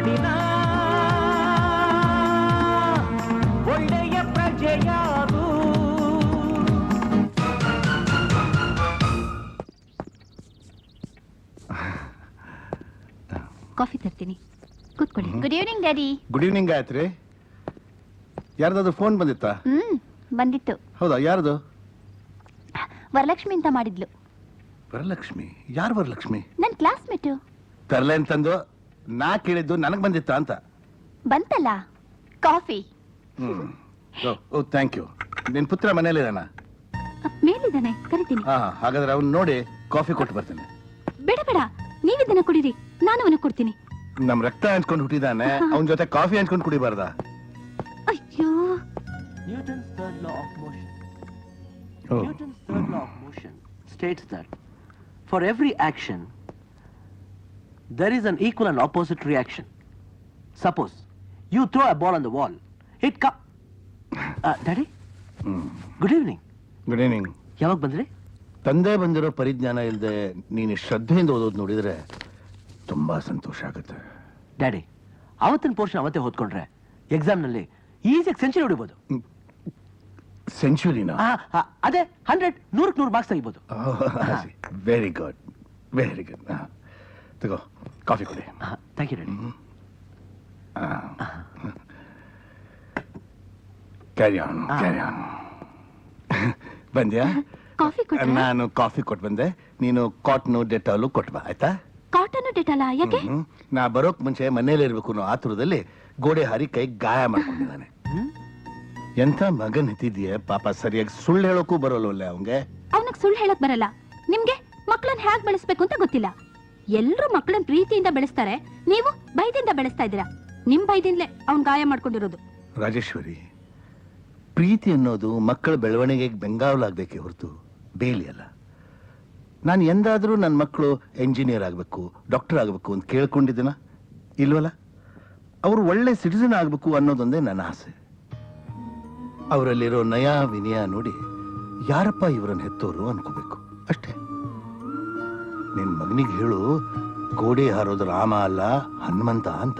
ನಾಡಿನ ಒಳ್ಳೆಯ ಪ್ರಜೆಯಾದು. ಕಾಫಿ ತರ್ತೀನಿ, ಕೂತ್ಕೊಳ್ಳಿ. Good evening daddy. Good evening Gayathri. ಯಾರ್ದಾದ್ರು ಫೋನ್ ಬಂದಿತ್ತಾ? ಬಂದಿತ್ತು. ಹೌದಾ? ಯಾರ್ದು? ವರಲಕ್ಷ್ಮಿ ಅಂತ ಮಾಡಿದ್ಲು. ವರಲಕ್ಷ್ಮಿ? ಯಾರು ವರಲಕ್ಷ್ಮಿ? ನನ್ ಕ್ಲಾಸ್ಮೇಟು. ತರ್ಲೆ ಅಂತಂದು ನಾ ಕೇಳಿದ್ದು ನನಗ್ ಬಂದಿತ್ತಾ ಅಂತ. ಬಂತಲ್ಲ ಕಾಫಿ. O thank you. ನಿನ್ ಪುತ್ರ ಮನೇಲಿದಾನ? ಮೇಲಿದ್ದಾನೆ, ಕರಿತೀನಿ. ಹಾಗಾದ್ರೆ ಅವ್ನು ನೋಡಿ ಕಾಫಿ ಕೊಟ್ಟು ಬರ್ತೇನೆ. ಬೇಡ ಬೇಡ, ನೀವಿದ್ದನ್ನ ಕುಡೀರಿ, ನಾನು ಅವನಿಗೆ ಕೊಡ್ತೀನಿ. ನಮ್ ರಕ್ತ ಹಂಚ್ಕೊಂಡು ಹುಟ್ಟಿದಾನೆ, ಅವನ ಜೊತೆ ಕಾಫಿ ಹಂಚ್ಕೊಂಡು ಕುಡಿಬಾರ್ದ? ಅಯ್ಯೋ. Newton's third law of motion. Oh. Newton's third law of motion states that for every action there is an equal and opposite reaction. Suppose you throw a ball on the wall, it Daddy? Good evening. Good evening. ಯಾವಾಗ ಬಂದ್ರಿ? ತಂದೆ ಬಂದಿರೋ ಪರಿಜ್ಞಾನ ಇಲ್ಲದೆ ನೀನು ಶ್ರದ್ಧೆಯಿಂದ ಓದೋದು ನೋಡಿದ್ರೆ ತುಂಬಾ ಸಂತೋಷ ಆಗುತ್ತೆ. ಡ್ಯಾಡಿ, ಅವತ್ತಿನ ಪೋರ್ಷನ್ ಅವತ್ತೇ ಓದ್ಕೊಂಡ್ರೆ ಎಕ್ಸಾಮ್ನಲ್ಲಿ ಈಸಿಯಾಗಿ ಸೆಂಚುರಿ ಹೊಡಿಬೋದು. ಸೆಂಚುರಿನಾ? ಅದೇ 100 100 ಮಾರ್ಕ್ಸ್ ತೆಗಿಬೋದು. Very good, very good. ತಗೋ ಕಾಫಿ ಕೊಡಿ. Thank you daddy. Carry on, carry on. ಬಂದ್ಯಾ? ಕಾಫಿ ಕೊಟ್ಟ? ನಾನು ಕಾಫಿ ಕೊಟ್ಟು ಬಂದೆ, ನೀನು ಕಾಟನ್ ಡೆಟಾಲು ಕೊಟ್ಬಾ, ಆಯ್ತಾ? Cotton Dettol? ಯಾಕೆ? ನಾ ಬರೋಕ್ ಮುಂಚೆ ಮನೇಲಿ ಇರ್ಬೇಕು ಅನ್ನೋ ಆತುರದಲ್ಲಿ ಗೋಡೆ ಹಾರಿ ಕೈ ಗಾಯ ಮಾಡ್ಕೊಂಡಿದ್ದಾನೆ. ಎಂತ ಮಗನ್ ಹೆತ್ತಿದ್ಯೆ ಪಾಪ, ಸರಿಯಾಗಿ ಸುಳ್ಳು ಹೇಳೋಕ್ಕೂ ಬರೋಲ್ಲ ಅವಂಗೆ. ಅವನಿಗೆ ಸುಳ್ಳು ಹೇಳಕ್ ಬರಲ್ಲ. ನಿಮ್ಗೆ ಮಕ್ಕಳನ್ನ ಹೇಗ್ ಬೆಳೆಸ್ಬೇಕು ಅಂತ ಗೊತ್ತಿಲ್ಲ. ಎಲ್ರು ಮಕ್ಕಳನ್ನ ಪ್ರೀತಿಯಿಂದ ಬೆಳೆಸ್ತಾರೆ, ನೀವು ಬೈದಿಂದ ಬೆಳೆಸ್ತಾ ಇದ್ದೀರಾ. ನಿಮ್ ಬೈದಿಂದಲೇ ಅವ್ನ್ ಗಾಯ ಮಾಡ್ಕೊಂಡಿರೋದು. ರಾಜೇಶ್ವರಿ, ಪ್ರೀತಿ ಅನ್ನೋದು ಮಕ್ಕಳ ಬೆಳವಣಿಗೆಗೆ ಬೆಂಗಾವಲಾಗಬೇಕೇ ಹೊರತು ಬೇಲಿ ಅಲ್ಲ. ನಾನು ಎಂದಾದರೂ ನನ್ನ ಮಕ್ಕಳು ಎಂಜಿನಿಯರ್ ಆಗಬೇಕು, ಡಾಕ್ಟರ್ ಆಗಬೇಕು ಅಂತ ಕೇಳ್ಕೊಂಡಿದ್ದೀನ? ಇಲ್ವಲ್ಲ. ಅವರು ಒಳ್ಳೆ ಸಿಟಿಸನ್ ಆಗಬೇಕು ಅನ್ನೋದೊಂದೇ ನನ್ನ ಆಸೆ. ಅವರಲ್ಲಿರೋ ನಯ ವಿನಯ ನೋಡಿ ಯಾರಪ್ಪ ಇವರನ್ನು ಹೆತ್ತೋರು ಅನ್ಕೋಬೇಕು ಅಷ್ಟೇ. ನಿನ್ ಮಗನಿಗೆ ಹೇಳು, ಗೋಡೆ ಹಾರೋದು ರಾಮ ಅಲ್ಲ ಹನುಮಂತ ಅಂತ.